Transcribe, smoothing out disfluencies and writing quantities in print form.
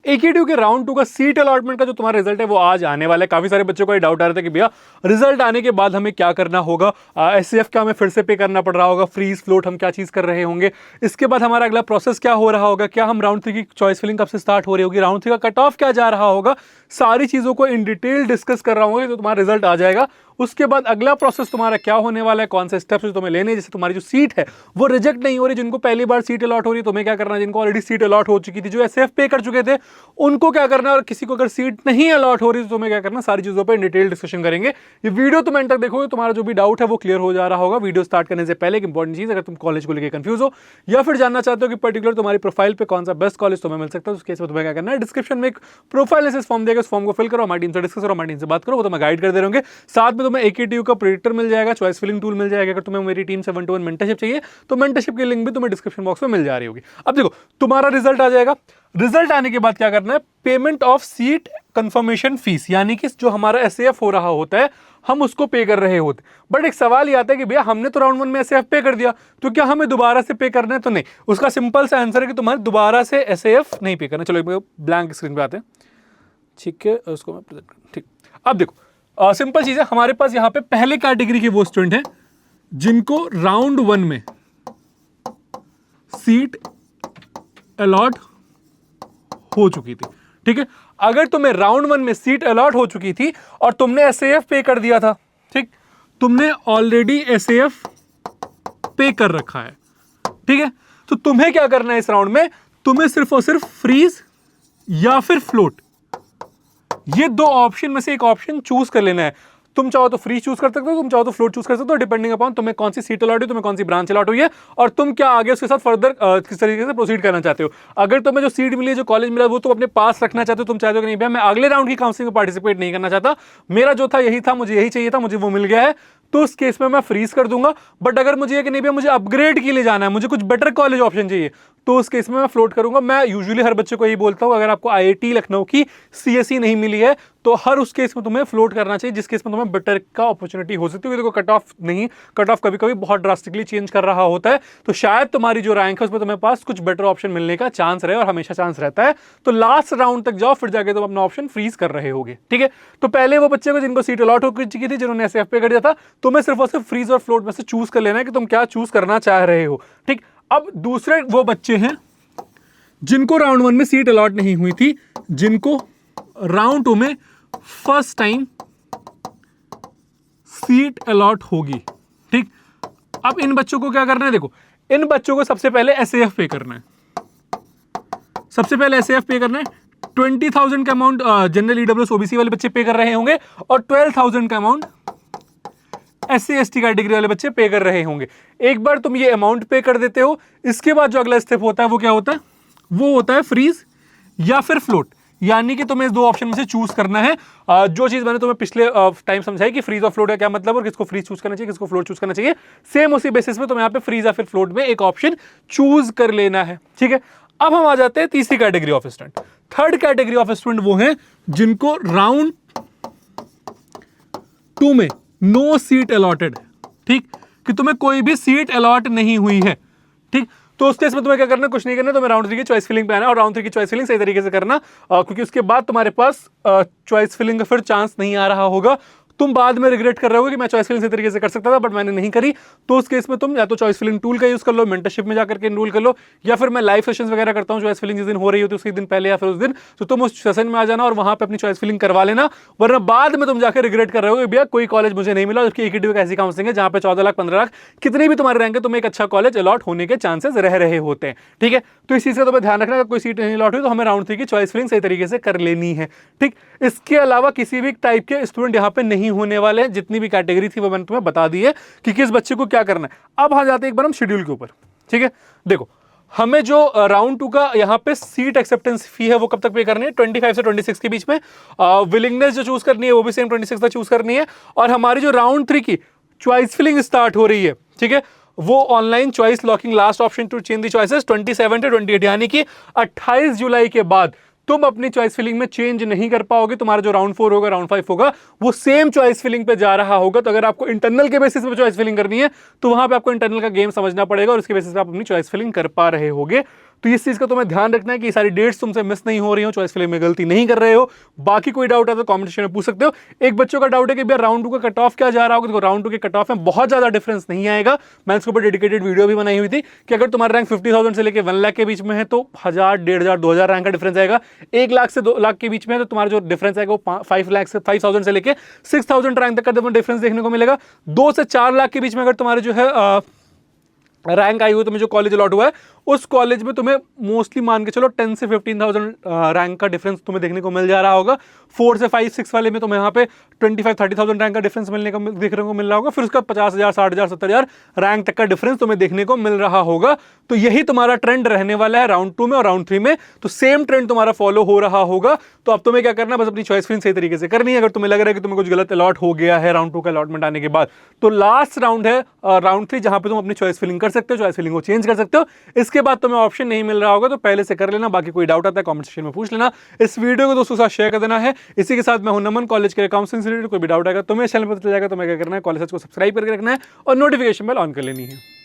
AKTU के round 2 का seat allotment का जो तुम्हारा रिजल्ट है वो आज आने वाला है। काफी सारे बच्चों को ये डाउट आ रहा था कि भैया रिजल्ट आने के बाद हमें क्या करना होगा, SCF क्या हमें फिर से पे करना पड़ रहा होगा, फ्रीज फ्लोट हम क्या चीज कर रहे होंगे, इसके बाद हमारा अगला प्रोसेस क्या हो रहा होगा, क्या हम राउंड 3 की चॉइस फिलिंग कब से स्टार्ट हो रही होगी, राउंड 3 का कट ऑफ क्या जा रहा होगा, सारी चीजों को इन डिटेल डिस्कस कर रहा हूँ तो तुम्हारा रिजल्ट आ जाएगा। उसके बाद अगला प्रोसेस तुम्हारा क्या होने वाला है, कौन से स्टेप्स तुम्हें लेने, जैसे तुम्हारी जो सीट है वो रिजेक्ट नहीं हो रही, जिनको पहली बार सीट अलॉट हो रही है तुम्हें क्या करना है, जिनको ऑलरेडी सीट अलॉट हो चुकी थी, जो SAF पे कर चुके थे उनको क्या करना है, और किसी को अगर सीट नहीं अलॉट हो रही तो तुम्हें क्या करना, सारी चीजों पर डिटेल डिस्कशन करेंगे। ये वीडियो तुम एंड तक देखोगे, तुम्हारा जो भी डाउट है वो क्लियर हो जा रहा होगा। वीडियो स्टार्ट करने से पहले एक इंपॉर्टेंट चीज, अगर तुम कॉलेज को लेकर कंफ्यूज हो या फिर जानना चाहते हो कि पर्टिकुलर तुम्हारी प्रोफाइल पे कौन सा बेस्ट कॉलेज तुम्हें मिल सकता है, उस केस में तुम्हें क्या करना है, डिस्क्रिप्शन में एक प्रोफाइल एनालिसिस फॉर्म देगा, उस फॉर्म को फिल करो, हमारी टीम से डिस्कस करो, हमारी टीम से बात करो, वो तुम्हें गाइड कर दे रहेंगे। साथ में तुम्हें AKTU का प्रेडिक्टर मिल जाएगा, चॉइस फिलिंग टूल मिल जाएगा। अगर तुम्हें मेरी टीम से 1-to-1 मेंटरशिप चाहिए तो मेंटरशिप की लिंक भी तुम्हें डिस्क्रिप्शन बॉक्स में मिल जा रही होगी। अब देखो तुम्हारा रिजल्ट आ जाएगा, रिजल्ट आने के बाद क्या करना है, payment of seat confirmation fees, यानी कि जो हमारा SAF हो रहा होता है हम उसको पे कर रहे होते। बट एक सवाल ये आता है कि भैया हमने तो राउंड 1 में SAF पे कर दिया, तो क्या हमें दोबारा से पे करना है? तो नहीं, उसका सिंपल सा आंसर है कि तुम्हारे दोबारा से SAF नहीं पे करना। चलो एक ब्लैंक स्क्रीन पे आते हैं, ठीक है, उसको मैं प्रेजेंट करूं। ठीक, अब देखो सिंपल चीज है, हमारे पास यहाँ पे पहले कैटेगरी के वो स्टूडेंट हैं जिनको राउंड 1 में सीट अलॉट हो चुकी थी। ठीक है, अगर तुम्हें राउंड 1 में सीट अलॉट हो चुकी थी और तुमने SAF पे कर दिया था, ठीक, तुमने ऑलरेडी SAF पे कर रखा है, ठीक है, तो तुम्हें क्या करना है इस राउंड में, तुम्हें सिर्फ और सिर्फ फ्रीज या फिर फ्लोट, ये दो ऑप्शन में से एक ऑप्शन चूज कर लेना है। तुम चाहो तो फ्री चूज कर सकते हो, तुम चाहो तो फ्लोट चूज कर सकते हो, डिपेंडिंग अपॉन तुम्हें कौन सी सीट अलॉट हुई, तुम्हें कौन सी ब्रांच अलॉट हुई है और तुम क्या आगे उसके साथ फर्दर किस तरीके से प्रोसीड करना चाहते हो। अगर तुम्हें जो सीट मिली है, जो कॉलेज मिला, वो तुम अपने पास रखना चाहते हो, तुम चाहते हो कि नहीं भैया मैं अगले राउंड की काउंसलिंग में पार्टिसिपेट नहीं करना चाहता, मेरा जो था यही था, मुझे यही चाहिए था, मुझे वो मिल गया है, तो उस केस में मैं फ्रीज कर दूंगा। बट अगर मुझे कि नहीं भैया मुझे अपग्रेड के लिए जाना है, मुझे कुछ बेटर कॉलेज ऑप्शन चाहिए, तो उस केस में मैं फ्लोट करूंगा। मैं यूजुअली हर बच्चे को यही बोलता हूं, अगर आपको IIT लखनऊ की CSE नहीं मिली है तो हर उस केस में तुम्हें फ्लोट करना चाहिए, जिस केस में तुम्हें बेटर का अपॉर्चुनिटी हो सकती है। देखो कट ऑफ नहीं, कट ऑफ कभी कभी बहुत ड्रास्टिकली चेंज कर रहा होता है, तो शायद तुम्हारी जो रैंक है उसमें तुम्हें पास कुछ बेटर ऑप्शन मिलने का चांस रहे, और हमेशा चांस रहता है। तो लास्ट राउंड तक जाओ, फिर जाके तुम अपना ऑप्शन फ्रीज कर रहे होगे। ठीक है, तो पहले वो बच्चे को जिनको सीट अलॉट हो चुकी थी, जिन्होंने SAF पे कर दिया था, तुम्हें सिर्फ और सिर्फ फ्रीज और फ्लोट में से चूज कर लेना है कि तुम क्या चूज करना चाह रहे हो। ठीक, अब दूसरे वो बच्चे हैं जिनको राउंड 1 में सीट अलॉट नहीं हुई थी, जिनको राउंड 2 में फर्स्ट टाइम सीट अलॉट होगी। ठीक, अब इन बच्चों को क्या करना है, देखो इन बच्चों को सबसे पहले SAF पे करना है, सबसे पहले SAF पे करना है। 20,000 का अमाउंट जनरल EWS OBC वाले बच्चे पे कर रहे होंगे और 12,000 का अमाउंट SC ST कैटेगरी वाले बच्चे पे कर रहे होंगे। एक बार तुम ये अमाउंट पे कर देते हो, इसके बाद जो अगला स्टेप होता है वो क्या होता है, वो होता है फ्रीज या फिर फ्लोट, यानी कि तुम्हें इस दो ऑप्शन में से चूज करना है। जो चीज मैंने तुम्हें पिछले टाइम समझाई कि फ्रीज और फ्लोट का क्या मतलब और किसको फ्रीज चूज करना चाहिए, किसको फ्लोट चूज करना चाहिए, सेम उसी बेसिस पे तुम्हें यहाँ पे फ्रीज या फिर फ्लोट में एक ऑप्शन चूज कर लेना है। ठीक है, अब हम आ जाते हैं तीसरी category of student. Third category of student वो हैं जिनको राउंड 2 में नो सीट अलॉटेड, ठीक, कि तुम्हें कोई भी सीट अलॉट नहीं हुई है। ठीक, तो उस केस में तुम्हें क्या करना, कुछ नहीं करना, तुम्हें राउंड 3 की चॉइस फिलिंग पे आना है और राउंड 3 की चॉइस फिलिंग सही तरीके से करना, क्योंकि उसके बाद तुम्हारे पास चॉइस फिलिंग का फिर चांस नहीं आ रहा होगा। तुम बाद में रिग्रेट कर रहे हो कि मैं चॉइस फिलिंग सही तरीके से कर सकता था बट मैंने नहीं करी, तो उस केस में तुम या तो चॉइस फिलिंग टूल का यूज कर लो, मेंटरशिप में जाकर के एनरोल कर लो, या फिर मैं लाइव सेशंस वगैरह करता हूं, चॉइस फिलिंग जिस दिन हो रही होती है उसके दिन पहले या फिर उस दिन, तो तुम उस सेशन में आ जाना और वहां पे अपनी चॉइस फिलिंग करवा लेना, वरना बाद में तुम जाकर रिग्रेट कर रहे हो कि भैया कोई कॉलेज मुझे नहीं मिला, जबकि AKTU का ऐसी काउंसलिंग है जहां पे 14 लाख 15 लाख कितनी भी तुम्हारे रैंक है, तुम्हें एक अच्छा कॉलेज अलॉट होने के चांसेस रह रहे होते हैं। ठीक है, तो इस चीज का तुम्हें ध्यान रखना, अगर कोई सीट नहीं अलॉट हुई तो हमें राउंड 3 की चॉइस फिलिंग सही तरीके से कर लेनी है। ठीक, इसके अलावा किसी भी टाइप के स्टूडेंट यहाँ पे नहीं होने वाले हैं, जितनी भी कैटेगरी थी वो मैंने तुम्हें बता दी है कि किस बच्चे को क्या करना है। अब आ जाते हैं एक बार हम शेड्यूल के ऊपर। ठीक है, देखो हमें जो राउंड 2 का यहाँ पे सीट एक्सेप्टेंस फी है वो कब तक पे करनी है, 25 से 26 के बीच में। विलिंगनेस जो चूज करनी है वो भी सेम 26 तक चूज करनी है, और हमारी जो राउंड 3 की चॉइस फिलिंग स्टार्ट हो रही है, ठीक है, वो online choice locking, last option to change the choices 27 से 28, यानी कि 28 जुलाई के बाद तुम अपनी चॉइस फिलिंग में चेंज नहीं कर पाओगे। तुम्हारा जो राउंड 4 होगा, राउंड 5 होगा, वो सेम चॉइस फिलिंग पे जा रहा होगा। तो अगर आपको इंटरनल के बेसिस पे चॉइस फिलिंग करनी है तो वहां पे आपको इंटरनल का गेम समझना पड़ेगा और उसके बेसिस पे आप अपनी चॉइस फिलिंग कर पा रहे होगे। तो इस चीज़ का तुम्हें ध्यान रखना है कि ये सारी डेट्स तुमसे मिस नहीं हो रही हो, चॉइस फिलिंग में गलती नहीं कर रहे हो। बाकी कोई डाउट है तो कमेंट सेक्शन में पूछ सकते हो। एक बच्चों का डाउट है कि भैया राउंड 2 का कट ऑफ क्या जा रहा होगा। देखो राउंड 2 के कट ऑफ में बहुत ज्यादा डिफरेंस नहीं आएगा। मैंने इसके ऊपर डेडिकेटेड वीडियो भी बनाई हुई थी कि अगर तुम्हारा रैंक 50,000 से लेकर 1 लाख के बीच में है तो 1,000, 1,500, 2,000 रैंक का डिफरेंस आएगा। 1 लाख से 2 लाख के बीच में है तो तुम्हारा जो डिफरेंस आएगा वो 5,000 से लेकर 6,000 रैंक तक का डिफरेंस देखने को मिलेगा। 2 से 4 लाख के बीच में अगर तुम्हारे जो है रैंक आई हुई, तुम्हें जो कॉलेज अलॉट हुआ है उस कॉलेज में तुम्हें मोस्टली मान के चलो 10 से 15,000 रैंक का डिफरेंस तुम्हें देखने को मिल जा रहा होगा। 4 से 5, 6 वाले में तुम्हें यहाँ पे 25-30,000 रैंक का डिफरेंस देखने को मिल रहा होगा। फिर उसका 50,000, 60,000, 70,000 रैंक तक का डिफरेंस तुम्हें देखने को मिल रहा होगा। तो यही तुम्हारा ट्रेंड रहने वाला है राउंड 2 में और राउंड 3 में। तो सेम ट्रेंड तुम्हारा फॉलो हो रहा होगा। तो अब तुम्हें क्या करना है, बस अपनी चॉइस फिलिंग सही तरीके से करनी है। अगर तुम्हें लग रहा है कि तुम्हें कुछ गलत अलॉट हो गया है राउंड 2 का अलॉटमेंट आने के बाद, तो लास्ट राउंड है राउंड 3, जहां पे तुम अपनी चॉइस फिलिंग कर सकते हो, चॉइस फिलिंग को चेंज कर सकते हो। इसके बाद तुम्हें ऑप्शन नहीं मिल रहा होगा तो पहले से कर लेना। बाकी कोई डाउट आता है कमेंट सेक्शन में पूछ लेना। इस वीडियो को दोस्तों के साथ शेयर कर देना है। इसी के साथ मैं हूं नमन, कॉलेज के काउंसलिंग से रिलेटेड कोई भी डाउट आएगा तो मेरे चैनल पर पता चल जाएगा। तो मैं क्या करना है, कॉलेज को सब्सक्राइब करके रखना है और नोटिफिकेशन बेल ऑन कर लेनी है।